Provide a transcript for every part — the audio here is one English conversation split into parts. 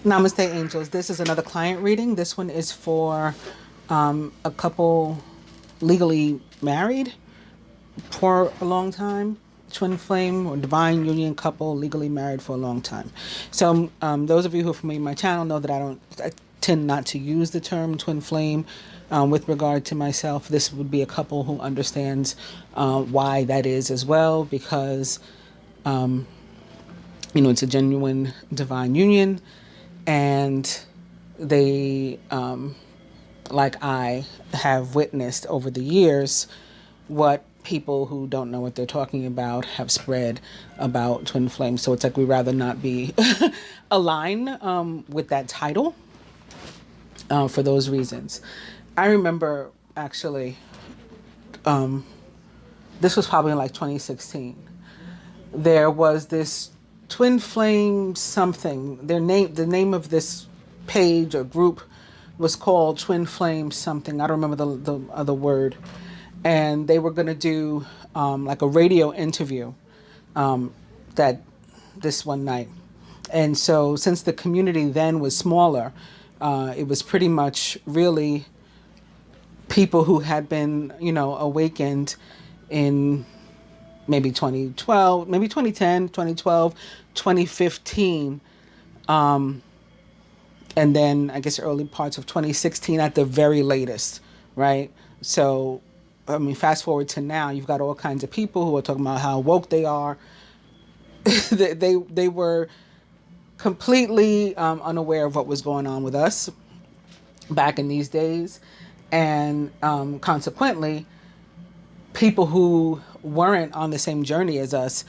Namaste, angels. This is another client reading. This one is for a couple legally married for a long time. Twin flame or divine union couple legally married for a long time. So those of you who are familiar with my channel know that I tend not to use the term twin flame with regard to myself. This would be a couple who understands why that is as well, because it's a genuine divine union, and they, like I, have witnessed over the years what people who don't know what they're talking about have spread about twin flames. So it's like we'd rather not be aligned with that title for those reasons. I remember actually, this was probably in like 2016. There was this twin flame something. The name of this page or group was called Twin Flame something. I don't remember the other word. And they were going to do like a radio interview that this one night. And so since the community then was smaller, it was pretty much really people who had been, awakened in maybe 2012, maybe 2010, 2012, 2015. And then I guess early parts of 2016 at the very latest, right? So, I mean, fast forward to now, you've got all kinds of people who are talking about how woke they are. they were completely unaware of what was going on with us back in these days. And consequently, people who weren't on the same journey as us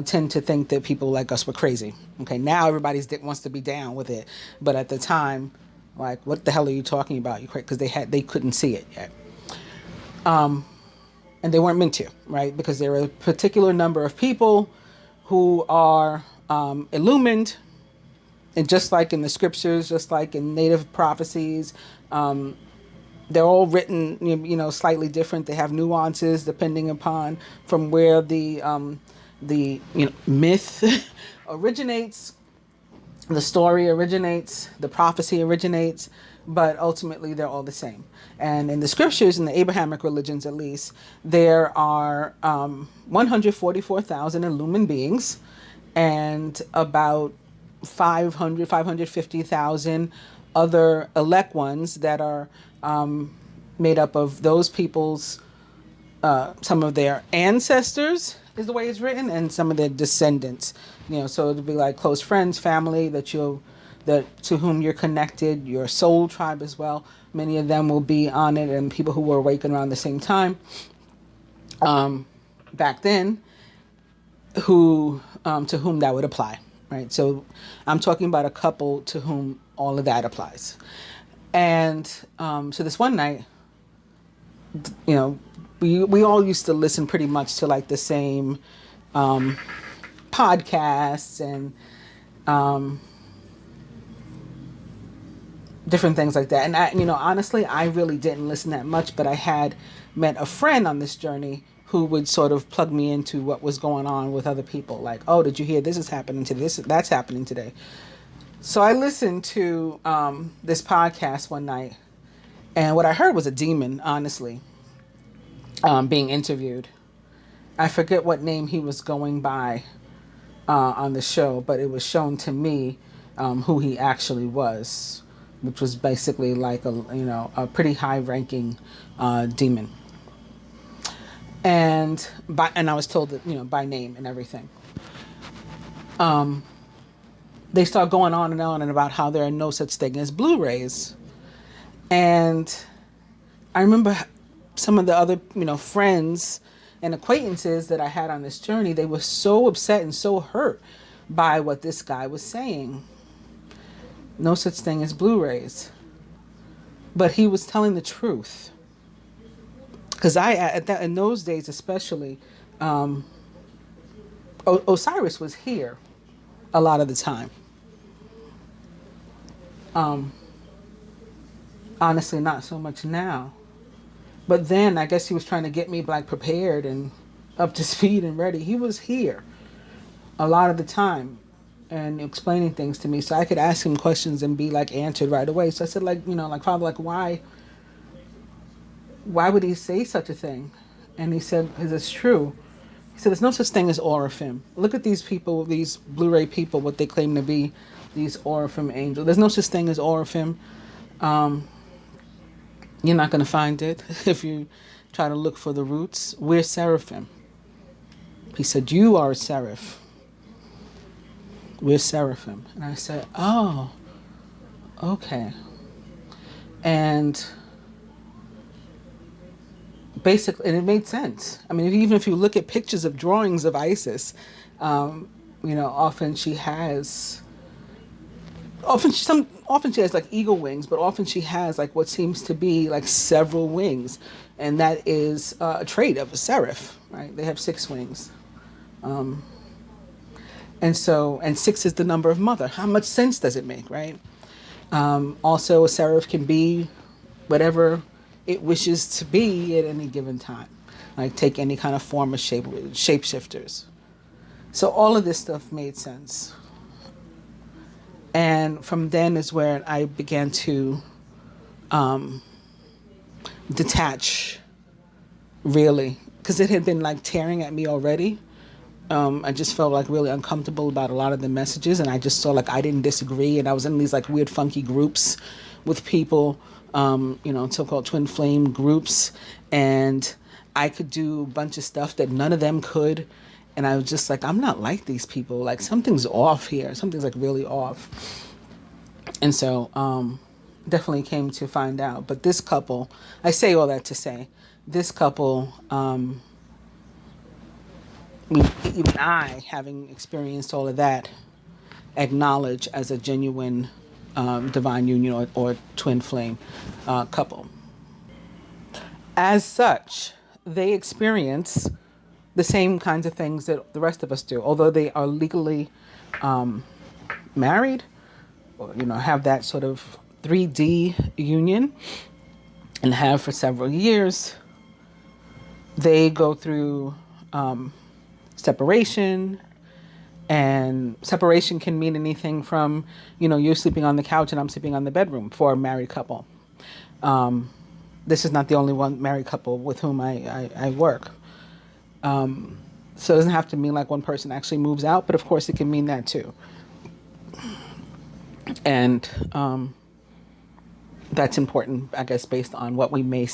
tend to think that people like us were crazy. Okay, now everybody wants to be down with it, but at the time, like, what the hell are you talking about? You crazy? Because they couldn't see it yet, and they weren't meant to, right? Because there are a particular number of people who are illumined, and just like in the scriptures, just like in native prophecies. They're all written, slightly different. They have nuances depending upon from where the myth originates, the story originates, the prophecy originates, but ultimately they're all the same. And in the scriptures, in the Abrahamic religions at least, there are 144,000 illumined beings and about 550,000 other elect ones that are made up of those people's, some of their ancestors is the way it's written, and some of their descendants. So it'll be like close friends, family that to whom you're connected, your soul tribe as well. Many of them will be on it, and people who were awakened around the same time back then, who to whom that would apply, right? So I'm talking about a couple to whom all of that applies. And so this one night, we all used to listen pretty much to like the same podcasts and different things like that. And honestly, I really didn't listen that much, but I had met a friend on this journey who would sort of plug me into what was going on with other people. Like, oh, did you hear this is happening today? That's happening today. So I listened to this podcast one night, and what I heard was a demon, honestly, being interviewed. I forget what name he was going by on the show, but it was shown to me who he actually was, which was basically like a pretty high-ranking demon. And I was told that by name and everything. They start going on and about how there are no such thing as Blu-rays. And I remember some of the other, friends and acquaintances that I had on this journey, they were so upset and so hurt by what this guy was saying. No such thing as Blu-rays. But he was telling the truth. Because in those days especially, Osiris was here a lot of the time. Honestly, not so much now. But then I guess he was trying to get me like prepared and up to speed and ready. He was here a lot of the time. and explaining things to me, so I could ask him questions and be like answered right away. So I said, like, like, Father, like, why would he say such a thing? And he said, because it's true. He said, there's no such thing as Oraphim. Look at these people, these Blu-ray people, what they claim to be, these Oraphim angels. There's no such thing as Oraphim. You're not going to find it if you try to look for the roots. We're seraphim. He said, you are a seraph. We're seraphim. And I said, oh, okay. And basically, and it made sense. I mean, even if you look at pictures of drawings of Isis, often she has, often she has like eagle wings, but often she has like what seems to be like several wings, and that is a trait of a seraph, right? They have 6 wings, and 6 is the number of mother. How much sense does it make, right? Also, a seraph can be whatever it wishes to be at any given time, like take any kind of form of shapeshifters. So all of this stuff made sense. And from then is where I began to detach, really, because it had been like tearing at me already. I just felt like really uncomfortable about a lot of the messages, and I just saw like I didn't disagree, and I was in these like weird funky groups with people, so-called twin flame groups, and I could do a bunch of stuff that none of them could, and I was just like, I'm not like these people, like something's off here, something's like really off. And so definitely came to find out. But this couple, I say all that to say, this couple, even I, having experienced all of that, acknowledge as a genuine divine union or twin flame couple. As such, they experience the same kinds of things that the rest of us do, although they are legally married, or have that sort of 3D union, and have for several years. They go through separation, and separation can mean anything from, you're sleeping on the couch and I'm sleeping on the bedroom for a married couple. This is not the only one married couple with whom I work. So it doesn't have to mean like one person actually moves out, but of course it can mean that too. And that's important, I guess, based on what we may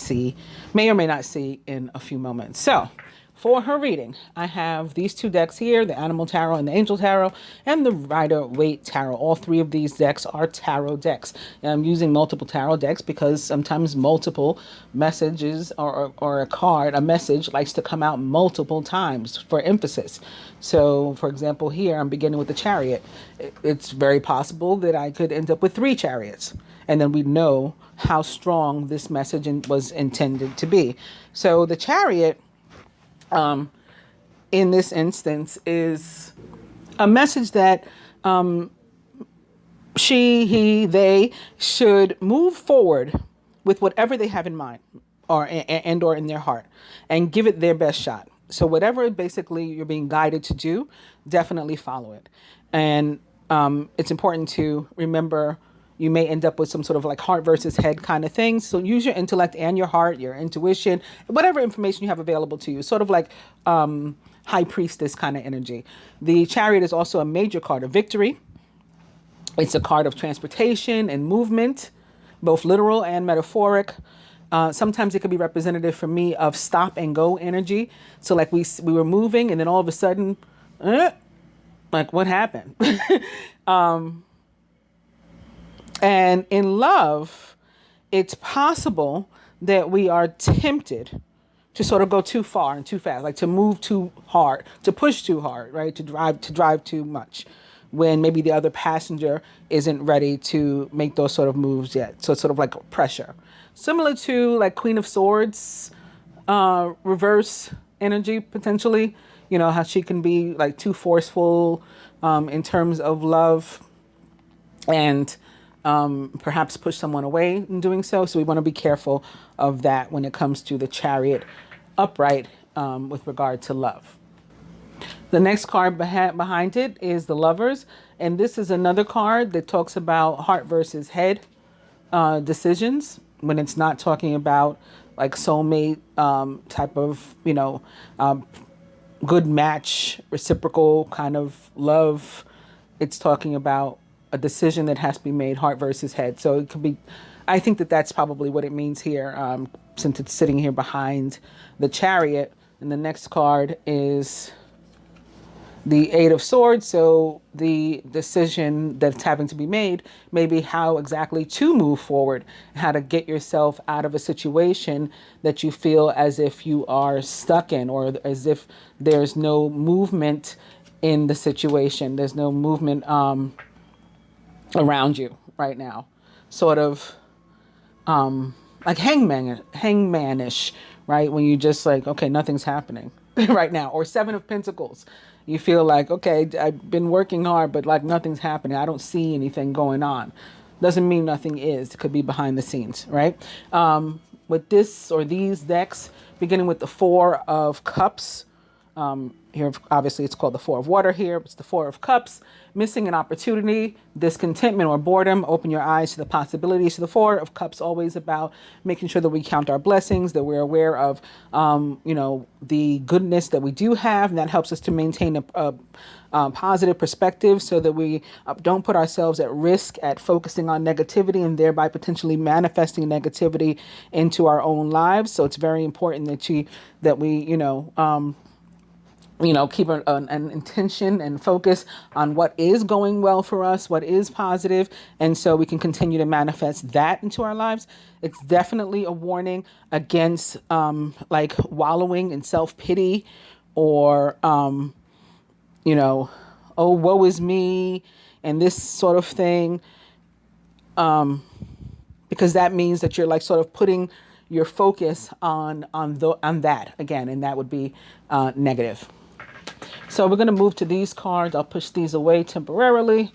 or may not see in a few moments. So for her reading, I have these 2 decks here, the Animal Tarot and the Angel Tarot, and the Rider-Waite Tarot. All 3 of these decks are tarot decks. And I'm using multiple tarot decks because sometimes multiple messages or a message likes to come out multiple times for emphasis. So, for example, here I'm beginning with the Chariot. It's very possible that I could end up with 3 chariots, and then we know how strong this message was intended to be. So the Chariot, in this instance, is a message that they should move forward with whatever they have in mind or in their heart, and give it their best shot. So whatever basically you're being guided to do, definitely follow it. And it's important to remember you may end up with some sort of like heart versus head kind of thing. So use your intellect and your heart, your intuition, whatever information you have available to you, sort of like high priestess kind of energy. The Chariot is also a major card of victory. It's a card of transportation and movement, both literal and metaphoric. Sometimes it could be representative for me of stop and go energy. So like we were moving and then all of a sudden, like what happened? And in love, it's possible that we are tempted to sort of go too far and too fast, like to move too hard, to push too hard, right? To drive too much, when maybe the other passenger isn't ready to make those sort of moves yet. So it's sort of like pressure. Similar to like Queen of Swords, reverse energy potentially, how she can be like too forceful in terms of love, and perhaps push someone away in doing so. So we want to be careful of that when it comes to the Chariot upright with regard to love. The next card behind it is the Lovers. And this is another card that talks about heart versus head decisions, when it's not talking about like soulmate type of, good match, reciprocal kind of love. It's talking about a decision that has to be made, heart versus head. So it could be, I think that that's probably what it means here, since it's sitting here behind the Chariot. And the next card is the Eight of Swords. So the decision that's having to be made, maybe how exactly to move forward, how to get yourself out of a situation that you feel as if you are stuck in, or as if there's no movement in the situation. There's no movement around you right now. Sort of like hangmanish, right? When you just like, okay, nothing's happening right now. Or Seven of Pentacles. You feel like, okay, I've been working hard, but like nothing's happening. I don't see anything going on. Doesn't mean nothing is. It could be behind the scenes, right? With this or these decks, beginning with the Four of Cups. Here, obviously, it's called the Four of Water here. It's the Four of Cups. Missing an opportunity, discontentment or boredom. Open your eyes to the possibilities. So the Four of Cups always about making sure that we count our blessings, that we're aware of, the goodness that we do have. And that helps us to maintain a positive perspective, so that we don't put ourselves at risk at focusing on negativity and thereby potentially manifesting negativity into our own lives. So it's very important that we keep an intention and focus on what is going well for us, what is positive, and so we can continue to manifest that into our lives. It's definitely a warning against like wallowing in self-pity, or oh, woe is me, and this sort of thing, because that means that you're like sort of putting your focus on that again, and that would be negative. So we're going to move to these cards. I'll push these away temporarily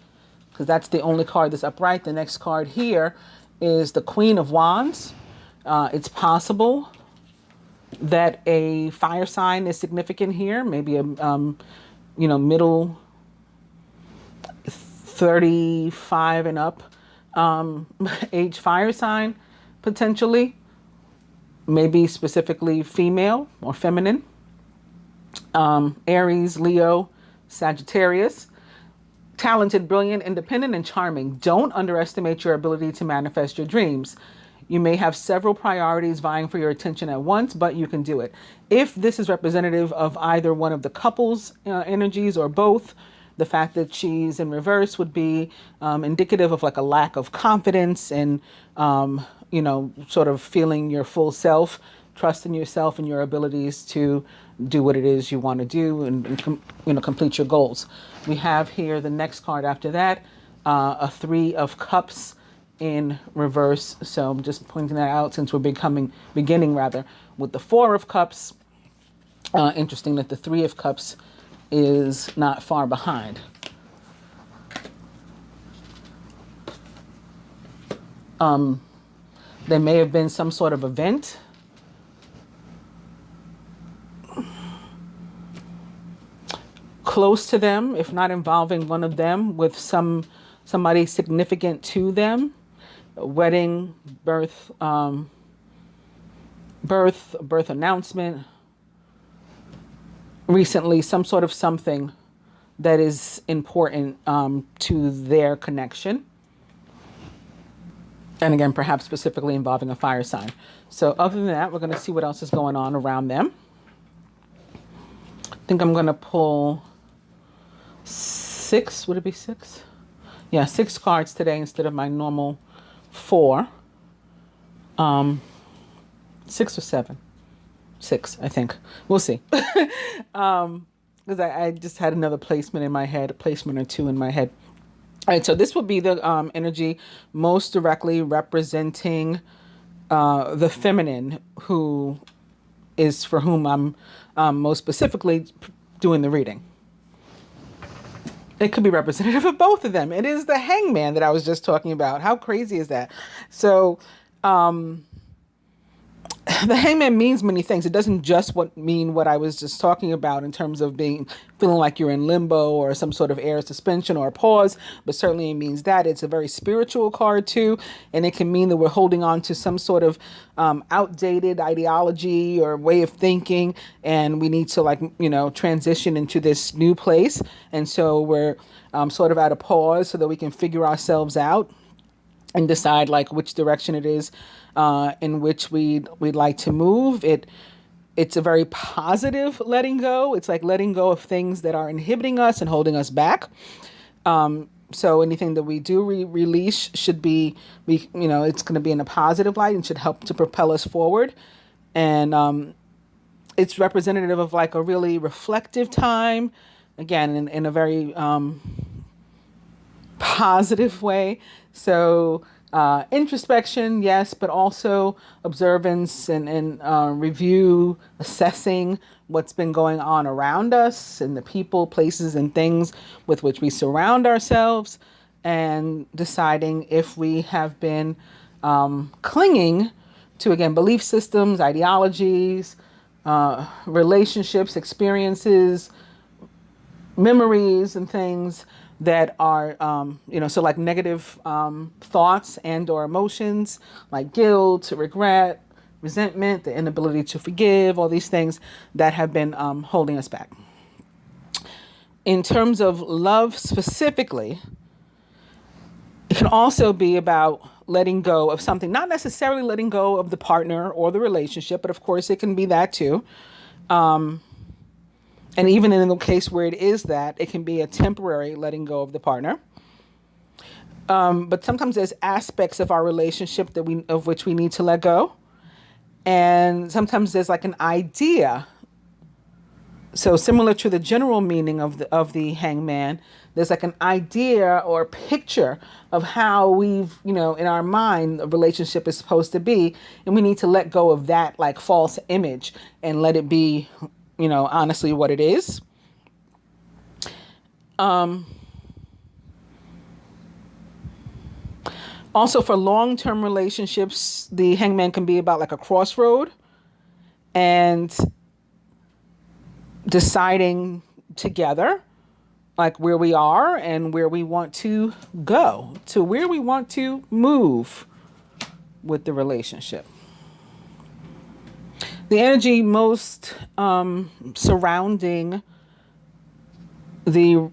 because that's the only card that's upright. The next card here is the Queen of Wands. It's possible that a fire sign is significant here. Maybe a, middle 35 and up age fire sign, potentially. Maybe specifically female or feminine. Aries, Leo, Sagittarius. Talented, brilliant, independent, and charming. Don't underestimate your ability to manifest your dreams. You may have several priorities vying for your attention at once, but you can do it. If this is representative of either one of the couple's energies or both, the fact that she's in reverse would be indicative of like a lack of confidence and, sort of feeling your full self, trusting yourself and your abilities to do what it is you want to do and complete your goals. We have here the next card after that, a Three of Cups in reverse. So I'm just pointing that out since we're beginning with the Four of Cups. Interesting that the Three of Cups is not far behind. There may have been some sort of event close to them, if not involving one of them, with somebody significant to them. A wedding, birth announcement. Recently, some sort of something that is important to their connection. And again, perhaps specifically involving a fire sign. So other than that, we're going to see what else is going on around them. I think I'm going to pull 6. Would it be 6? Yeah, 6 cards today instead of my normal 4. 6 or 7. 6, I think. We'll see. Because I just had another placement in my head, a placement or 2 in my head. All right, so this would be the energy most directly representing the feminine, who is for whom I'm most specifically doing the reading. It could be representative of both of them. It is the Hangman that I was just talking about. How crazy is that? So the hangman means many things. It doesn't just mean what I was just talking about in terms of feeling like you're in limbo or some sort of air suspension or a pause, but certainly it means that it's a very spiritual card too, and it can mean that we're holding on to some sort of outdated ideology or way of thinking, and we need to transition into this new place, and so we're sort of at a pause so that we can figure ourselves out and decide like which direction it is in which we'd like to move. It's a very positive letting go. It's like letting go of things that are inhibiting us and holding us back. So anything that we do release should it's going to be in a positive light and should help to propel us forward. And it's representative of like a really reflective time, again, in a very positive way. So introspection, yes, but also observance and review, assessing what's been going on around us and the people, places, and things with which we surround ourselves, and deciding if we have been clinging to, again, belief systems, ideologies, relationships, experiences, memories, and things that are, so like negative thoughts and or emotions like guilt, regret, resentment, the inability to forgive, all these things that have been holding us back. In terms of love specifically, it can also be about letting go of something, not necessarily letting go of the partner or the relationship, but of course it can be that too. And even in the case where it is that, it can be a temporary letting go of the partner. But sometimes there's aspects of our relationship of which we need to let go. And sometimes there's like an idea. So similar to the general meaning of the hangman, there's like an idea or picture of how we've, in our mind, a relationship is supposed to be. And we need to let go of that like false image and let it be, honestly what it is. Also for long-term relationships, the hangman can be about like a crossroad and deciding together like where we are and where we want to go, to where we want to move with the relationship. The energy most surrounding the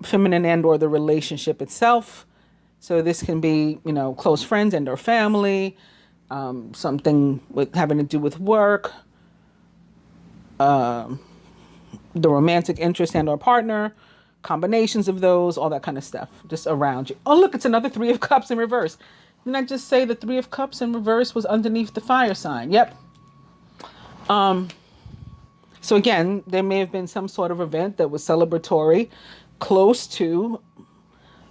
feminine and or the relationship itself. So this can be, close friends and or family, something with having to do with work, the romantic interest and or partner, combinations of those, all that kind of stuff just around you. Oh, look, it's another Three of Cups in reverse. Didn't I just say the Three of Cups in reverse was underneath the fire sign? Yep. So again, there may have been some sort of event that was celebratory, close to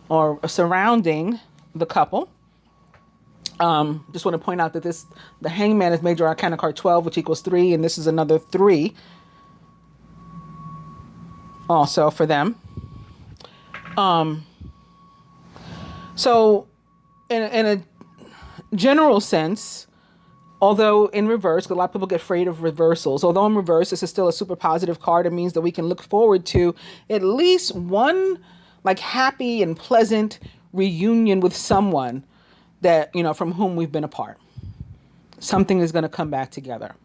or surrounding the couple. Just want to point out that the hangman is major arcana card 12, which equals 3, and this is another 3 also for them. So in a general sense, although in reverse, a lot of people get afraid of reversals. Although in reverse, this is still a super positive card. It means that we can look forward to at least one like happy and pleasant reunion with someone that, from whom we've been apart. Something is going to come back together.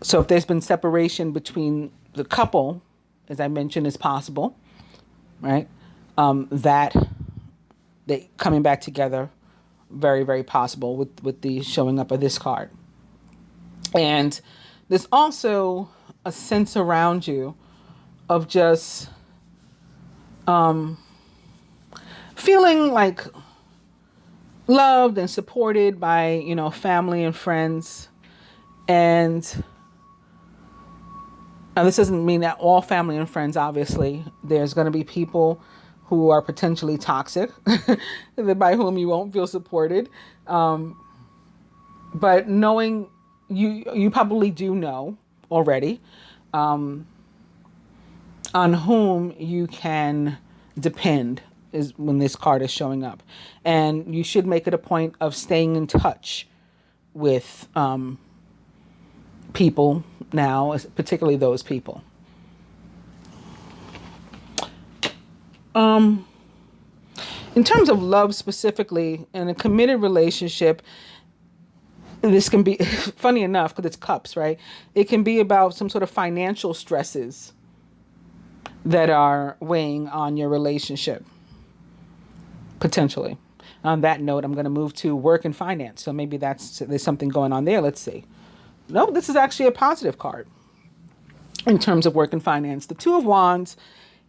So if there's been separation between the couple, as I mentioned, is possible, right? That they coming back together, very, very possible with the showing up of this card. And there's also a sense around you of just feeling like loved and supported by, family and friends. And now this doesn't mean that all family and friends, obviously. There's going to be people who are potentially toxic, by whom you won't feel supported. But knowing, you probably do know already, on whom you can depend is when this card is showing up. And you should make it a point of staying in touch with people now, particularly those people. In terms of love specifically, in a committed relationship, this can be funny enough because it's cups, right? It can be about some sort of financial stresses that are weighing on your relationship, potentially. On that note, I'm going to move to work and finance. So maybe there's something going on there. Let's see. No, this is actually a positive card in terms of work and finance. The Two of Wands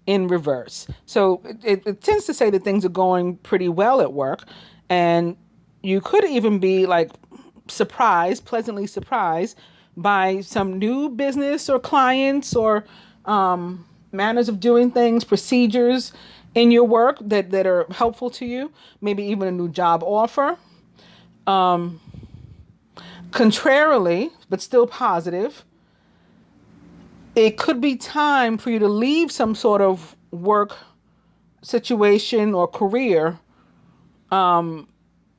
in reverse. So it tends to say that things are going pretty well at work, and you could even be like pleasantly surprised by some new business or clients or manners of doing things, procedures in your work that are helpful to you. Maybe even a new job offer. Contrarily, but still positive, it could be time for you to leave some sort of work situation or career,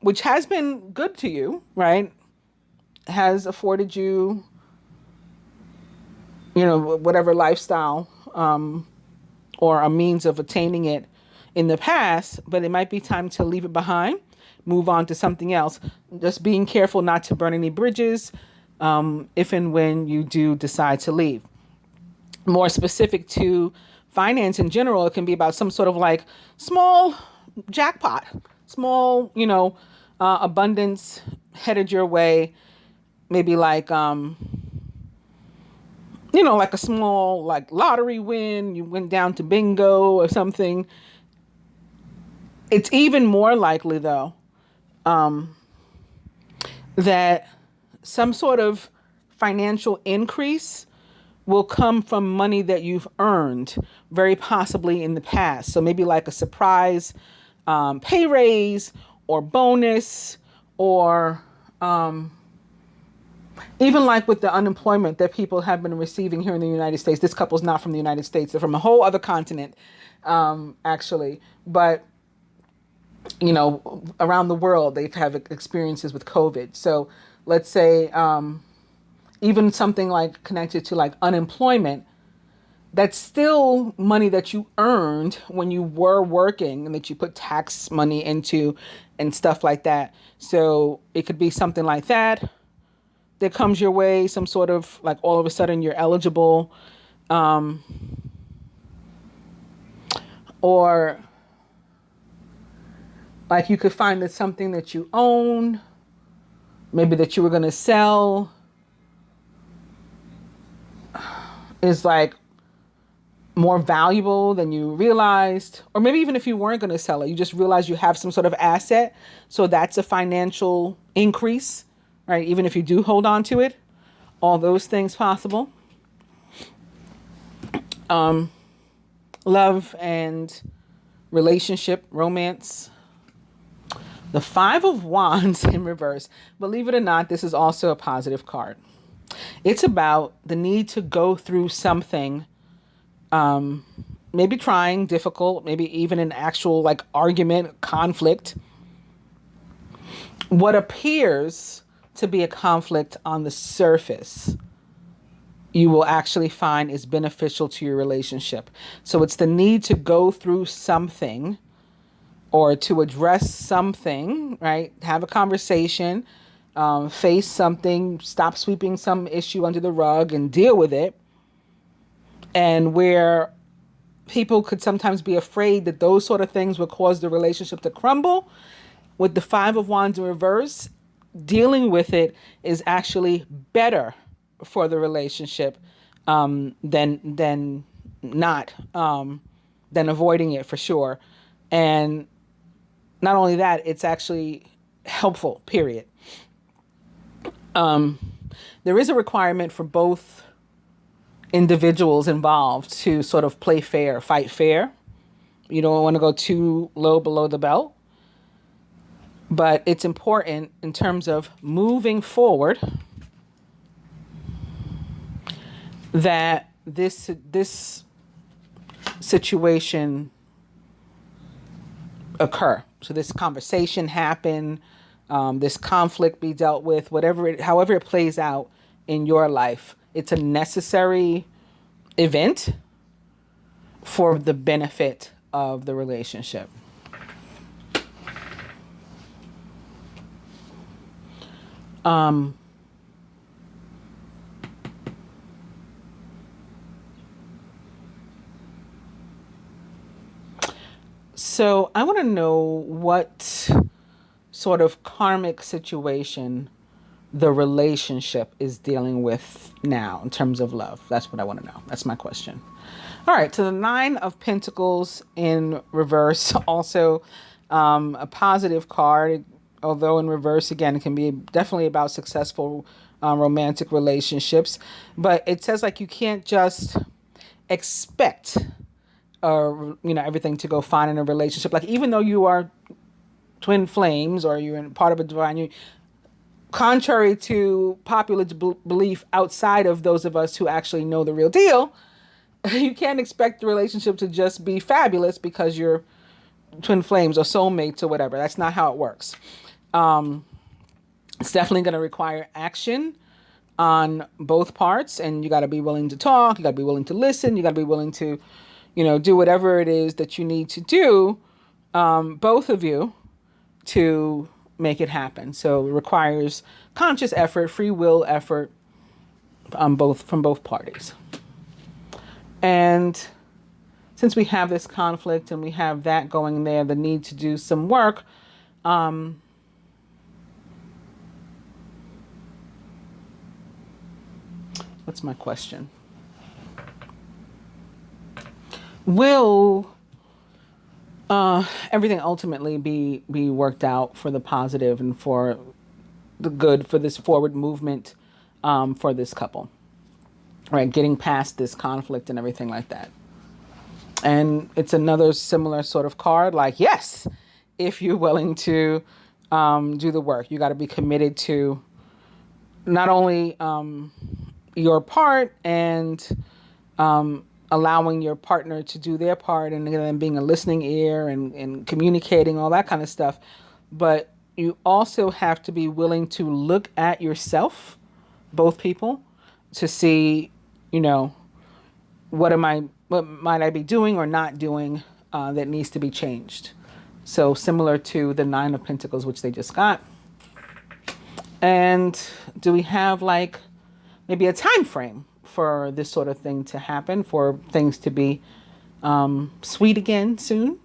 which has been good to you, right? Has afforded you, whatever lifestyle, or a means of attaining it in the past, but it might be time to leave it behind, move on to something else. Just being careful not to burn any bridges, if and when you do decide to leave. More specific to finance in general, it can be about some sort of like small jackpot, small, abundance headed your way. Maybe like, like a small like lottery win. You went down to bingo or something. It's even more likely though, that some sort of financial increase will come from money that you've earned, very possibly in the past. So maybe like a surprise pay raise or bonus, or even like with the unemployment that people have been receiving here in the United States. This couple's not from the United States. They're from a whole other continent, actually. But, around the world, they've had experiences with COVID. So let's say even something like connected to like unemployment, that's still money that you earned when you were working and that you put tax money into and stuff like that. So it could be something like that comes your way, some sort of like all of a sudden you're eligible, or like you could find that something that you own, maybe that you were going to sell, is like more valuable than you realized. Or maybe even if you weren't going to sell it, you just realized you have some sort of asset. So that's a financial increase, right? Even if you do hold on to it, all those things possible. Love and relationship, romance. The Five of Wands in reverse. Believe it or not, this is also a positive card. It's about the need to go through something, maybe trying, difficult, maybe even an actual like argument, conflict. What appears to be a conflict on the surface, you will actually find is beneficial to your relationship. So it's the need to go through something or to address something, right? Have a conversation, face something, stop sweeping some issue under the rug and deal with it. And where people could sometimes be afraid that those sort of things would cause the relationship to crumble, with the Five of Wands in reverse, dealing with it is actually better for the relationship than not, than avoiding it for sure. And not only that, it's actually helpful, period. There is a requirement for both individuals involved to sort of play fair, fight fair. You don't want to go too low below the belt. But it's important in terms of moving forward that this situation occur. So this conversation happen, this conflict be dealt with, however it plays out in your life. It's a necessary event for the benefit of the relationship. So I want to know what sort of karmic situation the relationship is dealing with now in terms of love. That's what I want to know. That's my question. All right. So the 9 of Pentacles in reverse, also a positive card, although in reverse, again, it can be definitely about successful romantic relationships. But it says like you can't just expect everything to go fine in a relationship. Like even though you are twin flames or you're in part of a divine union, contrary to popular belief outside of those of us who actually know the real deal, you can't expect the relationship to just be fabulous because you're twin flames or soulmates or whatever. That's not how it works. It's definitely going to require action on both parts, and you got to be willing to talk. You got to be willing to listen. You got to be willing to, do whatever it is that you need to do, both of you, to make it happen. So it requires conscious effort, free will effort, from both parties. And since we have this conflict and we have that going there, the need to do some work, what's my question? Will everything ultimately be worked out for the positive and for the good, for this forward movement for this couple? Right, getting past this conflict and everything like that. And it's another similar sort of card, like, yes, if you're willing to do the work, you got to be committed to not only your part and allowing your partner to do their part and then being a listening ear and communicating, all that kind of stuff. But you also have to be willing to look at yourself, both people, to see, what might I be doing or not doing that needs to be changed. So similar to the 9 of Pentacles, which they just got. And do we have like maybe a time frame for this sort of thing to happen, for things to be sweet again soon?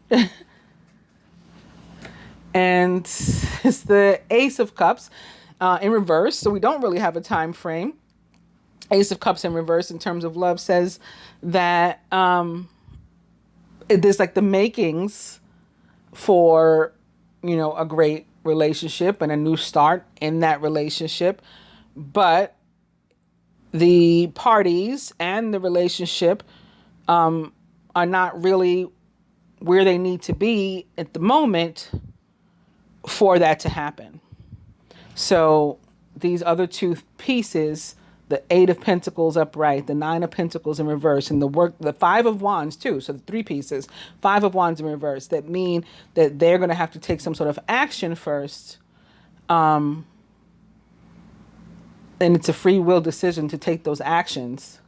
And it's the Ace of Cups in reverse. So we don't really have a time frame. Ace of Cups in reverse in terms of love says that there's like the makings for, a great relationship and a new start in that relationship. But the parties and the relationship are not really where they need to be at the moment for that to happen. So these other two pieces, the 8 of Pentacles upright, the 9 of Pentacles in reverse, and the 5 of Wands too. So the 3 pieces, 5 of Wands in reverse, that mean that they're going to have to take some sort of action first. And it's a free will decision to take those actions.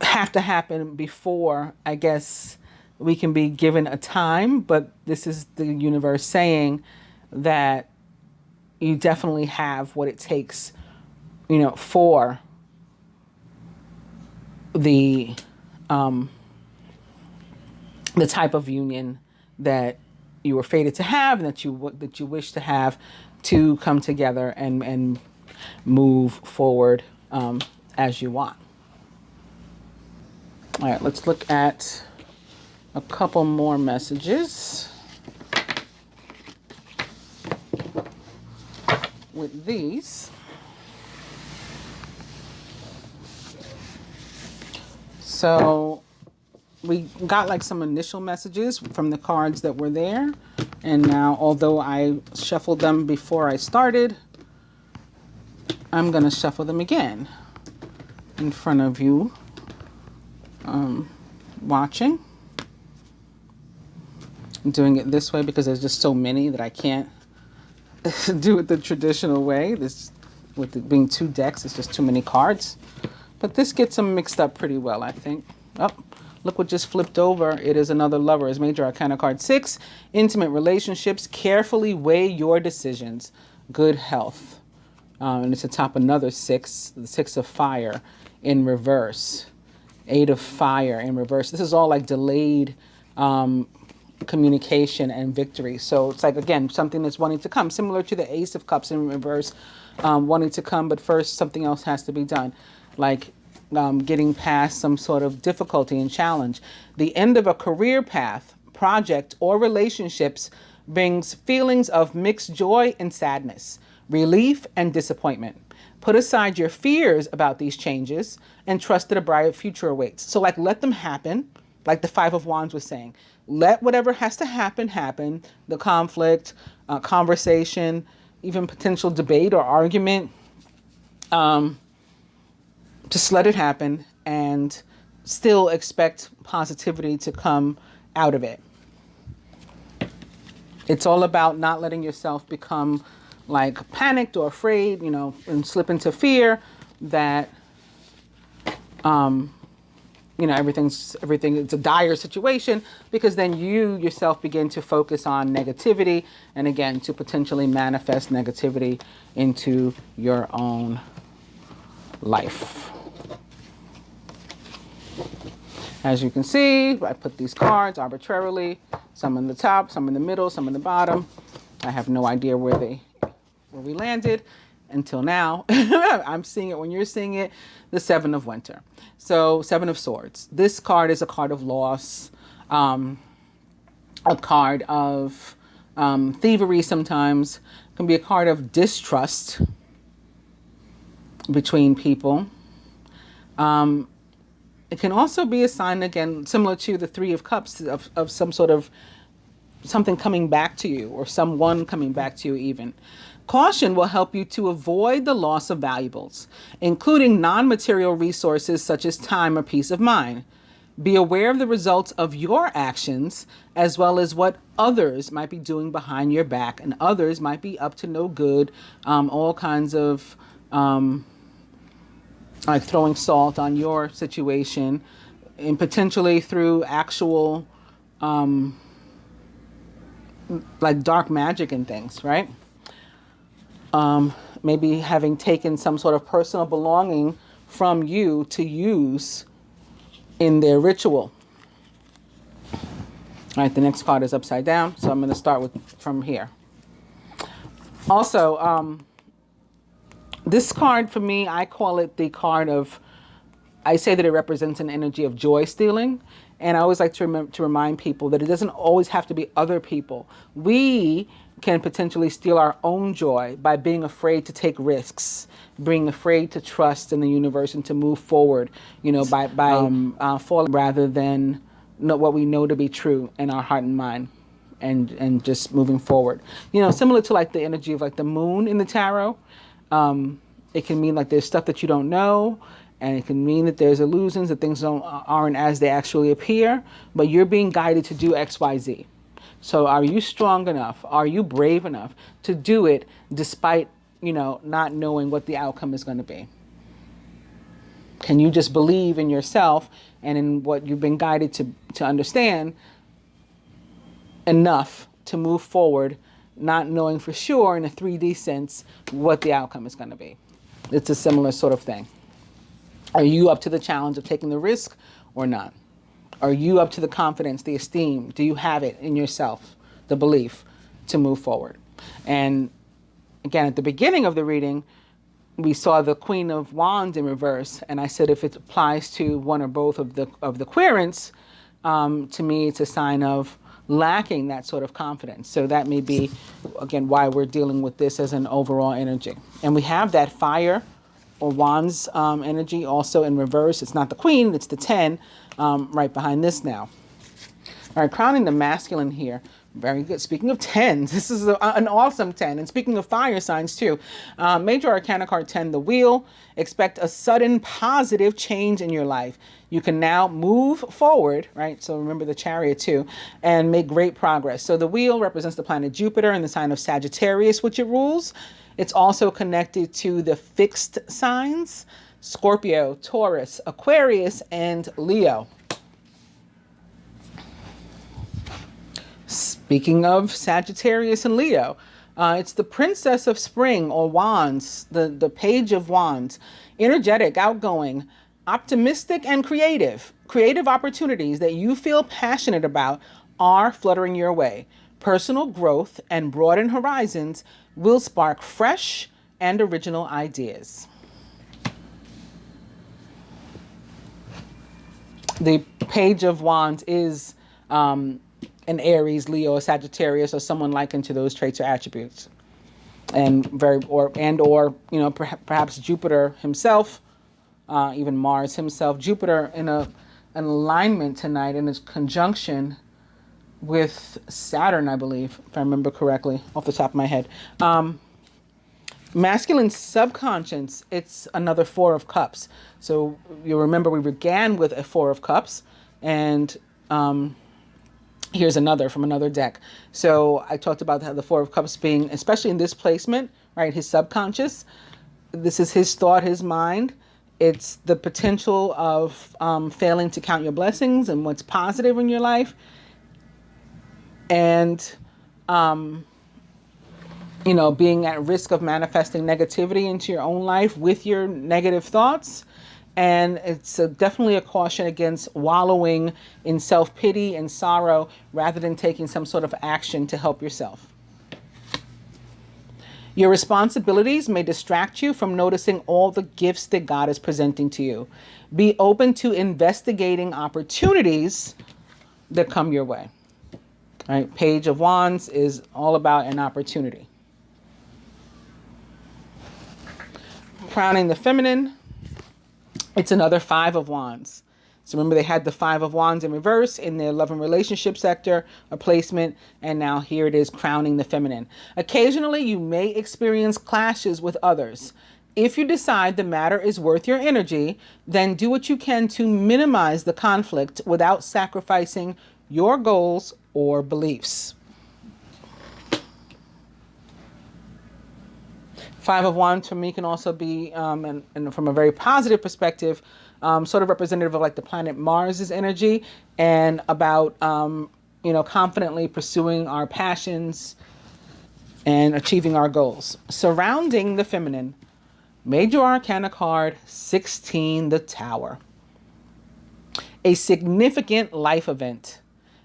Have to happen before, I guess, we can be given a time. But this is the universe saying that you definitely have what it takes, for the type of union that you were fated to have and that you wish to have, to come together and move forward as you want. All right, let's look at a couple more messages with these. So we got like some initial messages from the cards that were there. And now, although I shuffled them before I started, I'm going to shuffle them again in front of you watching. I'm doing it this way because there's just so many that I can't do it the traditional way. This, with it being 2 decks, it's just too many cards. But this gets them mixed up pretty well, I think. Oh, look what just flipped over. It is another Lover. It's Major Arcana card 6. Intimate relationships. Carefully weigh your decisions. Good health. And it's atop another 6. The 6 of Fire in reverse. 8 of Fire in reverse. This is all like delayed communication and victory. So it's like, again, something that's wanting to come. Similar to the Ace of Cups in reverse. Wanting to come, but first something else has to be done. Like getting past some sort of difficulty and challenge. The end of a career path, project, or relationships brings feelings of mixed joy and sadness, relief and disappointment. Put aside your fears about these changes and trust that a bright future awaits. So like, let them happen, like the Five of Wands was saying. Let whatever has to happen, happen. The conflict, conversation, even potential debate or argument. Just let it happen and still expect positivity to come out of it. It's all about not letting yourself become like panicked or afraid, you know, and slip into fear that, you know, everything, it's a dire situation, because then you yourself begin to focus on negativity and again, to potentially manifest negativity into your own life. As you can see, I put these cards arbitrarily, some in the top, some in the middle, some in the bottom. I have no idea where we landed until now. I'm seeing it when you're seeing it. The Seven of Winter. So 7 of Swords. This card is a card of loss, a card of thievery sometimes. It can be a card of distrust between people. It can also be a sign, again, similar to the Three of Cups, of some sort of something coming back to you, or someone coming back to you even. Caution will help you to avoid the loss of valuables, including non-material resources such as time or peace of mind. Be aware of the results of your actions, as well as what others might be doing behind your back, and others might be up to no good, all kinds of like throwing salt on your situation, and potentially through actual like dark magic and things, right? Maybe having taken some sort of personal belonging from you to use in their ritual. All right, the next card is upside down, so I'm going to start from here. Also, this card for me, I call it the card of, I say that it represents an energy of joy stealing. And I always like to remind people that it doesn't always have to be other people. We can potentially steal our own joy by being afraid to take risks, being afraid to trust in the universe and to move forward, you know, by falling rather than know what we know to be true in our heart and mind, and just moving forward. You know, similar to like the energy of like the moon in the tarot. It can mean like there's stuff that you don't know, and it can mean that there's illusions, that things aren't as they actually appear, but you're being guided to do X, Y, Z. So are you strong enough? Are you brave enough to do it despite, you know, not knowing what the outcome is going to be? Can you just believe in yourself and in what you've been guided to understand enough to move forward, not knowing for sure in a 3D sense what the outcome is going to be? It's a similar sort of thing. Are you up to the challenge of taking the risk or not? Are you up to the confidence, the esteem? Do you have it in yourself, the belief to move forward? And again, at the beginning of the reading, we saw the Queen of Wands in reverse. And I said if it applies to one or both of the querents, to me it's a sign of lacking that sort of confidence. So that may be, again, why we're dealing with this as an overall energy. And we have that Fire or Wands energy also in reverse. It's not the Queen, it's the 10 right behind this now. All right, crowning the masculine here. Very good. Speaking of tens, this is an awesome 10. And speaking of fire signs too, Major Arcana card 10, the wheel. Expect a sudden positive change in your life. You can now move forward, right? So remember the Chariot too, and make great progress. So the wheel represents the planet Jupiter and the sign of Sagittarius, which it rules. It's also connected to the fixed signs, Scorpio, Taurus, Aquarius, and Leo. Speaking of Sagittarius and Leo, it's the Princess of Spring, or Wands, the Page of Wands. Energetic, outgoing, optimistic, and creative. Creative opportunities that you feel passionate about are fluttering your way. Personal growth and broadened horizons will spark fresh and original ideas. The Page of Wands is an Aries, Leo, or Sagittarius, or someone likened to those traits or attributes, and perhaps Jupiter himself, even Mars himself. Jupiter in an alignment tonight in its conjunction with Saturn, I believe, if I remember correctly off the top of my head. Masculine subconscious, it's another Four of Cups. So you'll remember we began with a Four of Cups, and here's another from another deck. So I talked about how the Four of Cups being, especially in this placement, right, his subconscious. This is his thought, his mind. It's the potential of failing to count your blessings and what's positive in your life. And, being at risk of manifesting negativity into your own life with your negative thoughts. And it's definitely a caution against wallowing in self-pity and sorrow rather than taking some sort of action to help yourself. Your responsibilities may distract you from noticing all the gifts that God is presenting to you. Be open to investigating opportunities that come your way. All right, Page of Wands is all about an opportunity. Crowning the feminine. It's another Five of Wands. So remember, they had the Five of Wands in reverse in their love and relationship sector, a placement, and now here it is crowning the feminine. Occasionally, you may experience clashes with others. If you decide the matter is worth your energy, then do what you can to minimize the conflict without sacrificing your goals or beliefs. Five of Wands for me can also be, and from a very positive perspective, sort of representative of like the planet Mars's energy, and about, confidently pursuing our passions and achieving our goals. Surrounding the feminine, Major Arcana card 16, the Tower. A significant life event,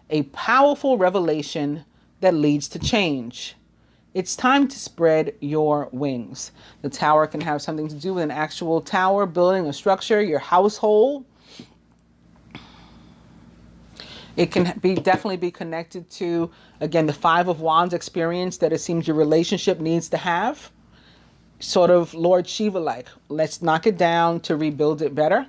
a powerful revelation that leads to change. It's time to spread your wings. The Tower can have something to do with an actual tower, building, a structure, your household. It can definitely be connected to, again, the Five of Wands experience that it seems your relationship needs to have. Sort of Lord Shiva-like. Let's knock it down to rebuild it better.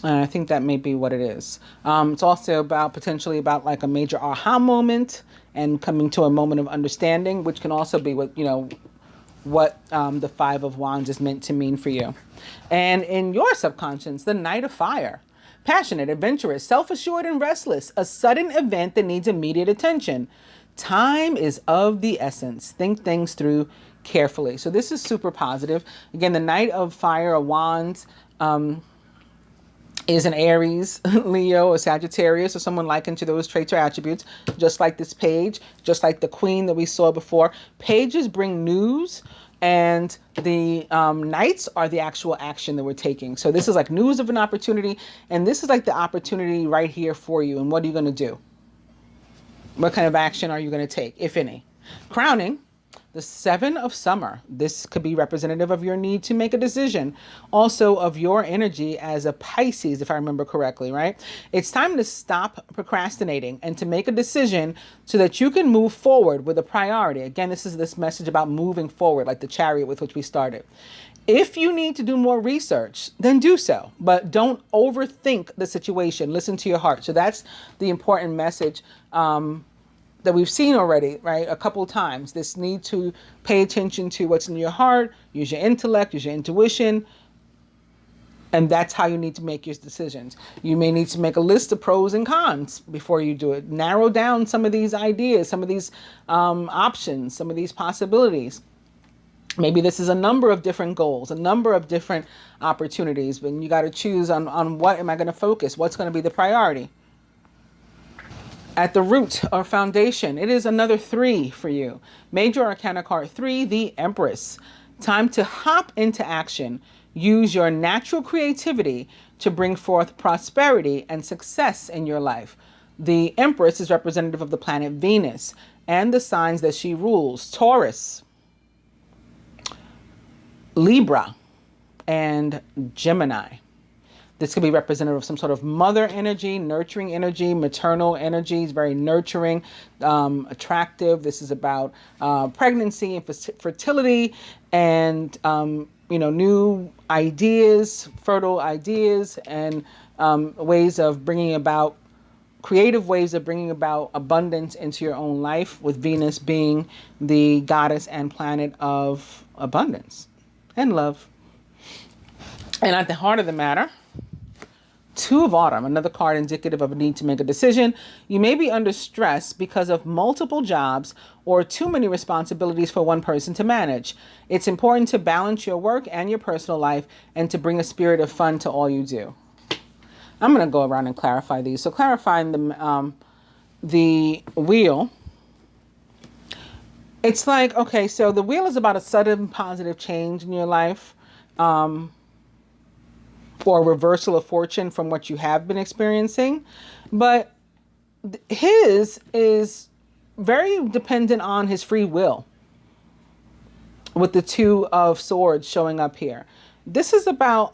And I think that may be what it is. It's also potentially about like a major aha moment and coming to a moment of understanding, which can also be what the Five of Wands is meant to mean for you. And in your subconscious, the Knight of Fire. Passionate, adventurous, self-assured, and restless. A sudden event that needs immediate attention. Time is of the essence. Think things through carefully. So this is super positive. Again, the Knight of Fire, or Wands, is an Aries, Leo, or Sagittarius, or someone likened to those traits or attributes, just like this page, just like the Queen that we saw before. Pages bring news, and the Knights are the actual action that we're taking. So this is like news of an opportunity, and this is like the opportunity right here for you. And what are you going to do? What kind of action are you going to take, if any? Crowning. The Seven of Summer. This could be representative of your need to make a decision. Also of your energy as a Pisces, if I remember correctly, right? It's time to stop procrastinating and to make a decision so that you can move forward with a priority. Again, this is this message about moving forward, like the Chariot with which we started. If you need to do more research, then do so, but don't overthink the situation. Listen to your heart. So that's the important message that we've seen already, right? A couple of times. This need to pay attention to what's in your heart, use your intellect, use your intuition, and that's how you need to make your decisions. You may need to make a list of pros and cons before you do it. Narrow down some of these ideas, some of these options, some of these possibilities. Maybe this is a number of different goals, a number of different opportunities, but you got to choose on what am I going to focus? What's going to be the priority? At the root or foundation, it is another 3 for you. Major Arcana card 3, the Empress. Time to hop into action. Use your natural creativity to bring forth prosperity and success in your life. The Empress is representative of the planet Venus and the signs that she rules: Taurus, Libra, and Gemini. This could be representative of some sort of mother energy, nurturing energy, maternal energy. It's very nurturing, attractive. This is about pregnancy and fertility and, new ideas, fertile ideas, and ways of bringing about, creative ways of bringing about abundance into your own life, with Venus being the goddess and planet of abundance and love. And at the heart of the matter, 2 of Autumn, another card indicative of a need to make a decision. You may be under stress because of multiple jobs or too many responsibilities for one person to manage. It's important to balance your work and your personal life and to bring a spirit of fun to all you do. I'm going to go around and clarify these. So clarifying the wheel. It's like, okay, so the wheel is about a sudden positive change in your life. Or reversal of fortune from what you have been experiencing. But his is very dependent on his free will, with the 2 of Swords showing up here. This is about,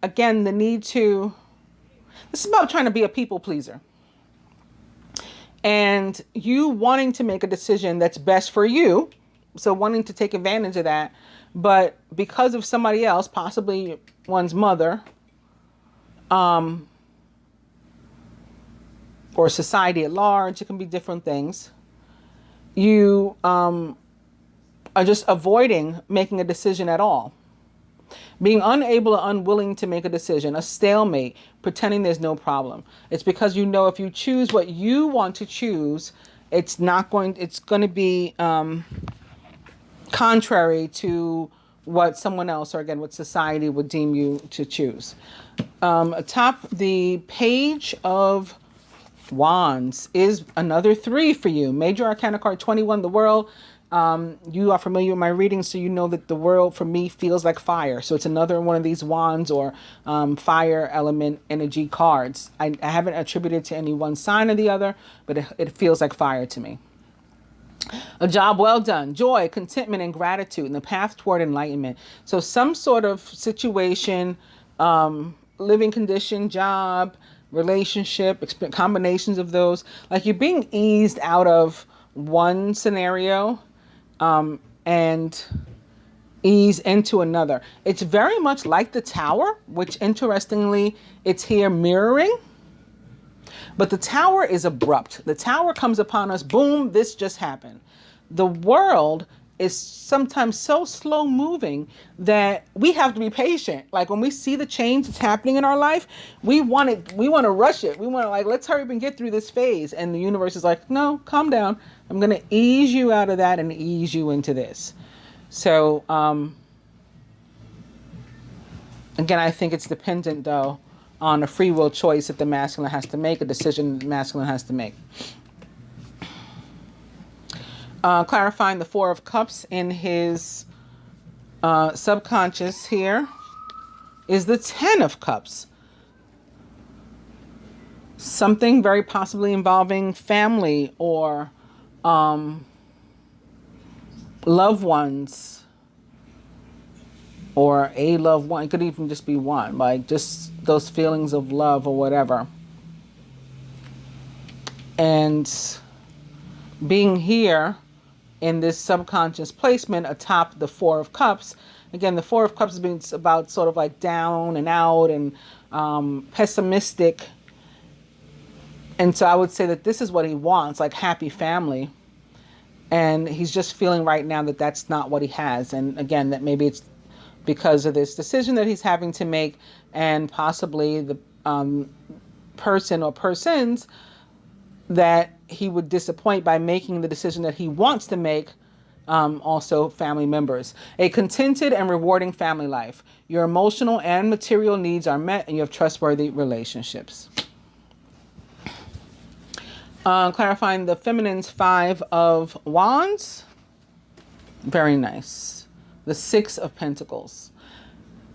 again, this is about trying to be a people pleaser. And you wanting to make a decision that's best for you. So wanting to take advantage of that. But because of somebody else, possibly one's mother, or society at large, it can be different things. You are just avoiding making a decision at all. Being unable or unwilling to make a decision, a stalemate, pretending there's no problem. It's because you know if you choose what you want to choose, it's going to be contrary to what someone else, or again, what society would deem you to choose. Atop the Page of Wands is another 3 for you. Major Arcana card 21, the World. You are familiar with my reading, so you know that the World for me feels like fire. So it's another one of these wands or fire element energy cards. I haven't attributed to any one sign or the other, but it feels like fire to me. A job well done, joy, contentment, and gratitude, and the path toward enlightenment. So some sort of situation, living condition, job, relationship, combinations of those. Like you're being eased out of one scenario and ease into another. It's very much like the Tower, which interestingly, it's here mirroring. But the Tower is abrupt. The Tower comes upon us, boom, this just happened. The World is sometimes so slow moving that we have to be patient. Like when we see the change that's happening in our life, we want to rush it. We want to let's hurry up and get through this phase. And the universe is like, no, calm down. I'm going to ease you out of that and ease you into this. So, again, I think it's dependent though on a free will choice that the masculine has to make, a decision the masculine has to make. Clarifying the 4 of Cups in his subconscious here is the 10 of Cups. Something very possibly involving family or loved ones, or a loved one. It could even just be one, like just those feelings of love or whatever. And being here in this subconscious placement atop the Four of Cups. Again, the Four of Cups being about sort of like down and out and pessimistic. And so I would say that this is what he wants, like happy family. And he's just feeling right now that that's not what he has. And again, that maybe it's because of this decision that he's having to make, and possibly the person or persons that he would disappoint by making the decision that he wants to make, also family members. A contented and rewarding family life. Your emotional and material needs are met, and you have trustworthy relationships. Clarifying the feminine's Five of Wands. Very nice. The Six of Pentacles.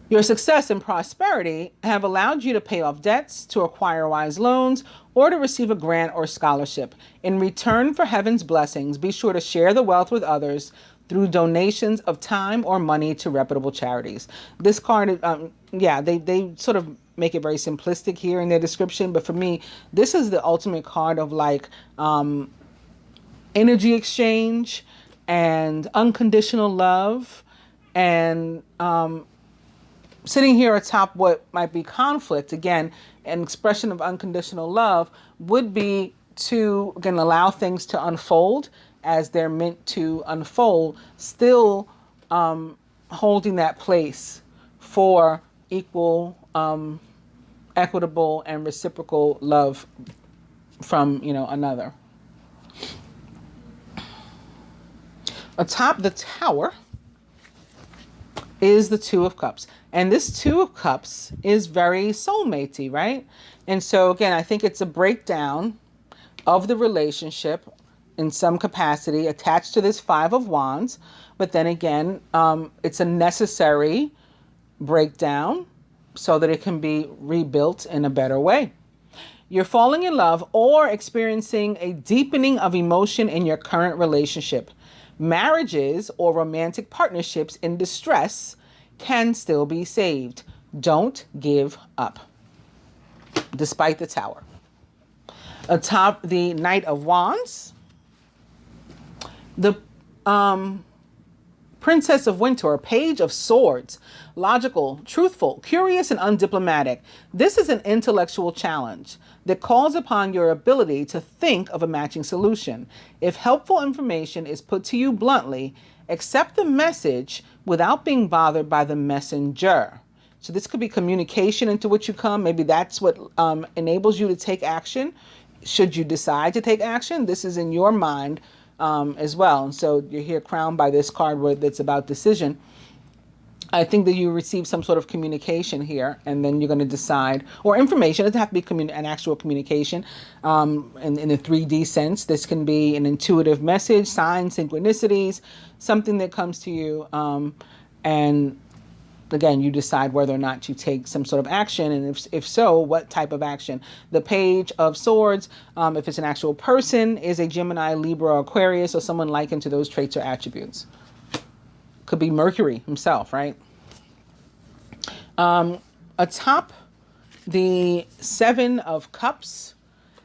Your success and prosperity have allowed you to pay off debts, to acquire wise loans, or to receive a grant or scholarship. In return for heaven's blessings, be sure to share the wealth with others through donations of time or money to reputable charities. This card, they sort of make it very simplistic here in their description, but for me, this is the ultimate card of like energy exchange and unconditional love, and sitting here atop what might be conflict. Again, an expression of unconditional love would be to, again, allow things to unfold as they're meant to unfold, still holding that place for equal, equitable, and reciprocal love from, another. Atop the Tower is the Two of Cups. And this Two of Cups is very soulmatey, right? And so again, I think it's a breakdown of the relationship in some capacity attached to this Five of Wands. But then again, it's a necessary breakdown so that it can be rebuilt in a better way. You're falling in love or experiencing a deepening of emotion in your current relationship. Marriages or romantic partnerships in distress can still be saved. Don't give up, despite the Tower. Atop the Knight of Wands, the Princess of Winter, or Page of Swords. Logical, truthful, curious, and undiplomatic. This is an intellectual challenge that calls upon your ability to think of a matching solution. If helpful information is put to you bluntly, accept the message without being bothered by the messenger. So this could be communication into which you come. Maybe that's what enables you to take action. Should you decide to take action, this is in your mind as well. And so you're here crowned by this card where it's about decision. I think that you receive some sort of communication here, and then you're going to decide, or information. It doesn't have to be an actual communication in the 3D sense. This can be an intuitive message, signs, synchronicities, something that comes to you. And again, you decide whether or not you take some sort of action, and if so, what type of action. The Page of Swords, if it's an actual person, is a Gemini, Libra, or Aquarius, or someone likened to those traits or attributes. Could be Mercury himself, right? Atop the Seven of Cups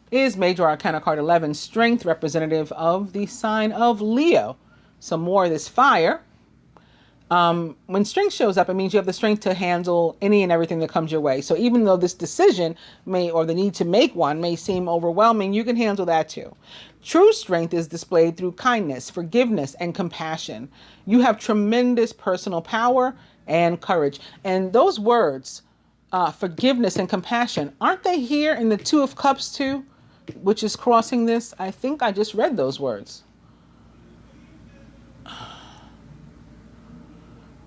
is Major Arcana card 11, Strength, representative of the sign of Leo. Some more of this fire. When strength shows up, it means you have the strength to handle any and everything that comes your way. So even though this decision or the need to make one may seem overwhelming, you can handle that too. True strength is displayed through kindness, forgiveness, and compassion. You have tremendous personal power and courage. And those words, forgiveness and compassion, aren't they here in the Two of Cups too, which is crossing this? I think I just read those words.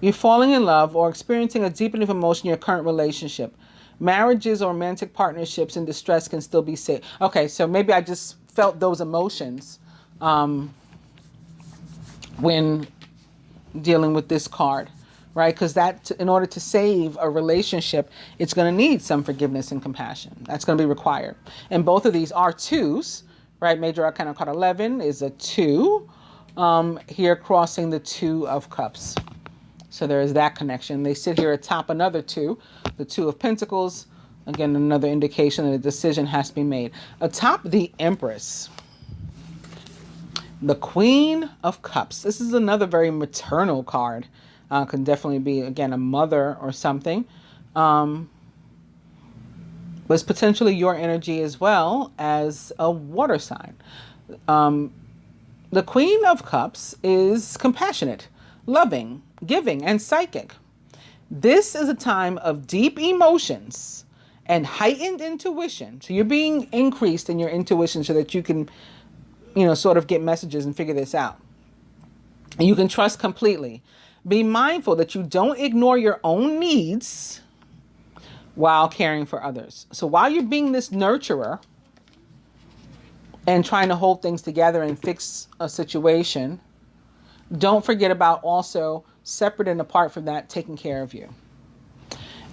You're falling in love or experiencing a deepening of emotion in your current relationship. Marriages or romantic partnerships in distress can still be saved. Okay, so maybe I just felt those emotions when dealing with this card, right? Because in order to save a relationship, it's going to need some forgiveness and compassion. That's going to be required. And both of these are twos, right? Major Arcana card 11 is a 2, here crossing the Two of Cups. So there is that connection. They sit here atop another 2, the Two of Pentacles. Again, another indication that a decision has to be made. Atop the Empress The Queen of Cups. This is another very maternal card. Can definitely be, again, a mother or something. But it's potentially your energy as well as a water sign. The Queen of Cups is compassionate, loving, giving, and psychic. This is a time of deep emotions and heightened intuition. So you're being increased in your intuition so that you can, sort of get messages and figure this out. And you can trust completely. Be mindful that you don't ignore your own needs while caring for others. So while you're being this nurturer and trying to hold things together and fix a situation, don't forget about also, separate and apart from that, taking care of you.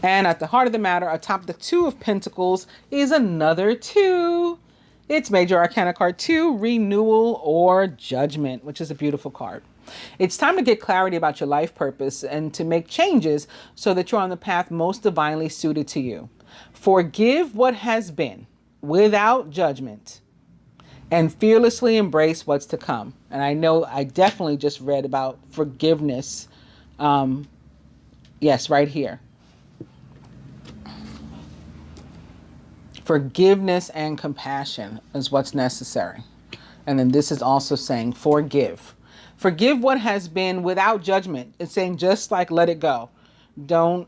And at the heart of the matter, atop the Two of Pentacles, is another 2. It's Major Arcana card 2, Renewal or Judgment, which is a beautiful card. It's time to get clarity about your life purpose and to make changes so that you're on the path most divinely suited to you. Forgive what has been without judgment and fearlessly embrace what's to come. And I know I definitely just read about forgiveness. Yes, right here. Forgiveness and compassion is what's necessary. And then this is also saying forgive. Forgive what has been without judgment. It's saying just like let it go. Don't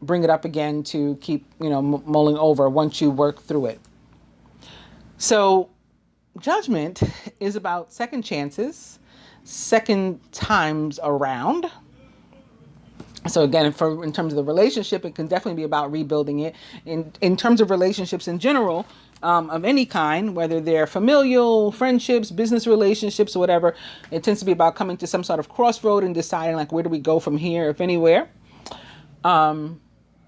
bring it up again to keep, mulling over once you work through it. So judgment is about second chances, second times around. So again, in terms of the relationship, it can definitely be about rebuilding it. In terms of relationships in general, of any kind, whether they're familial, friendships, business relationships, or whatever, it tends to be about coming to some sort of crossroad and deciding like, where do we go from here, if anywhere. It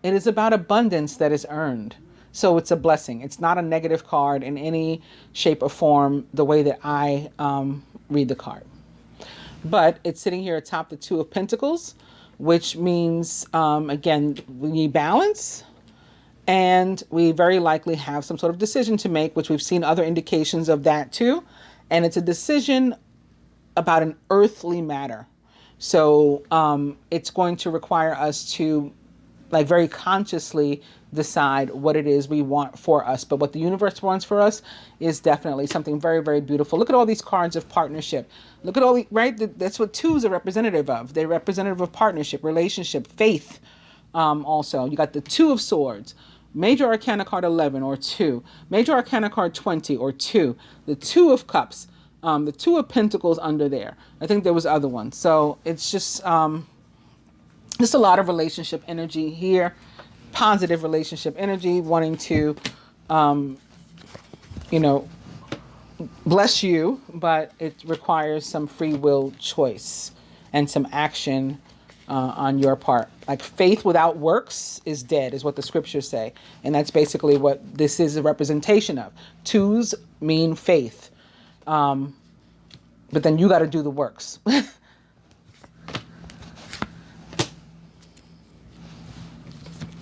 is about abundance that is earned. So it's a blessing. It's not a negative card in any shape or form, the way that I read the card. But it's sitting here atop the Two of Pentacles, which means, again, we need balance, and we very likely have some sort of decision to make, which we've seen other indications of that too. And it's a decision about an earthly matter. So it's going to require us to very consciously decide what it is we want for us. But what the universe wants for us is definitely something very, very beautiful. Look at all these cards of partnership. Look at all the, right? That's what 2s are representative of. They're representative of partnership, relationship, faith. Also, you got the 2 of Swords, Major Arcana card 11 or 2, Major Arcana card 20 or 2, the 2 of Cups, the 2 of Pentacles under there. I think there was other ones. So it's just a lot of relationship energy here. Positive relationship energy, wanting to, bless you, but it requires some free will choice and some action on your part. Like faith without works is dead, is what the scriptures say. And that's basically what this is a representation of. 2s mean faith. But then you got to do the works.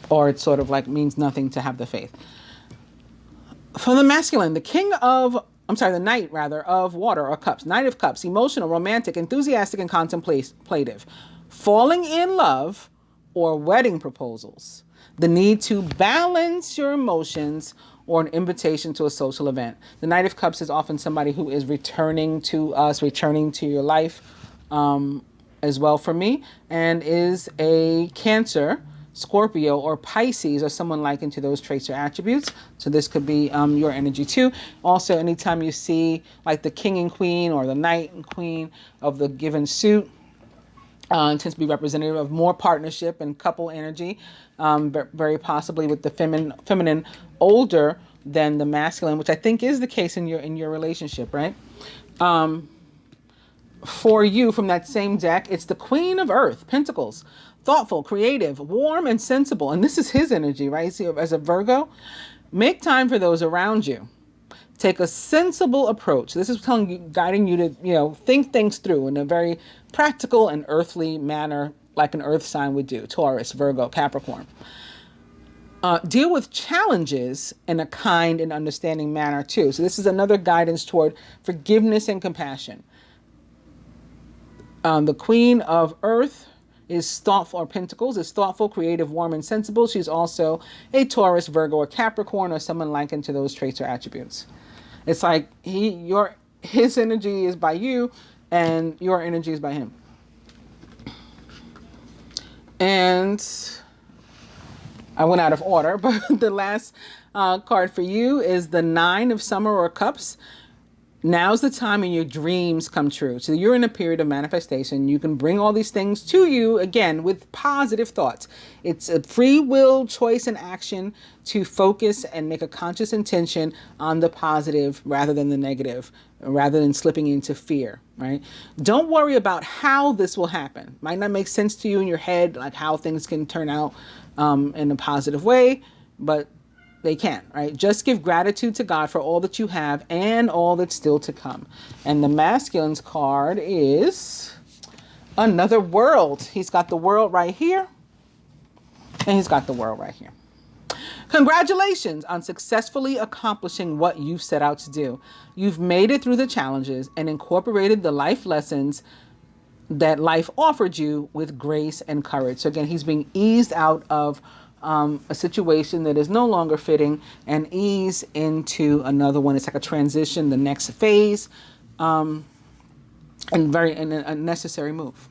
Or it sort of means nothing to have the faith. For the masculine, the Knight of Water or Cups. Knight of Cups, emotional, romantic, enthusiastic, and contemplative. Falling in love or wedding proposals. The need to balance your emotions or an invitation to a social event. The Knight of Cups is often somebody who is returning to us, returning to your life as well for me, and is a Cancer, Scorpio, or Pisces, or someone likened to those traits or attributes. So this could be your energy too. Also, anytime you see the King and Queen or the Knight and Queen of the given suit, tends to be representative of more partnership and couple energy, very possibly with the feminine older than the masculine, which I think is the case in your relationship, right? For you, from that same deck, it's the Queen of Earth, Pentacles. Thoughtful, creative, warm, and sensible. And this is his energy, right? See, as a Virgo, make time for those around you. Take a sensible approach. This is guiding you to, think things through in a very practical and earthly manner, like an earth sign would do. Taurus, Virgo, Capricorn. Deal with challenges in a kind and understanding manner too. So this is another guidance toward forgiveness and compassion. The Queen of Earth is thoughtful, or Pentacles is thoughtful, creative, warm, and sensible. She's also a Taurus, Virgo, or Capricorn, or someone likened to those traits or attributes. It's like his energy is by you, and your energy is by him. And I went out of order, but the last card for you is the Nine of Summer or Cups. Now's the time when your dreams come true. So you're in a period of manifestation. You can bring all these things to you, again, with positive thoughts. It's a free will choice and action to focus and make a conscious intention on the positive rather than the negative, rather than slipping into fear, right? Don't worry about how this will happen. Might not make sense to you in your head, like how things can turn out in a positive way, but they can, right? Just give gratitude to God for all that you have and all that's still to come. And the masculine's card is another world. He's got the world right here, and he's got the world right here. Congratulations on successfully accomplishing what you set out to do. You've made it through the challenges and incorporated the life lessons that life offered you with grace and courage. So again, he's being eased out of a situation that is no longer fitting and ease into another one. It's like a transition, the next phase, and a necessary move.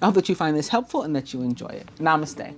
I hope that you find this helpful and that you enjoy it. Namaste.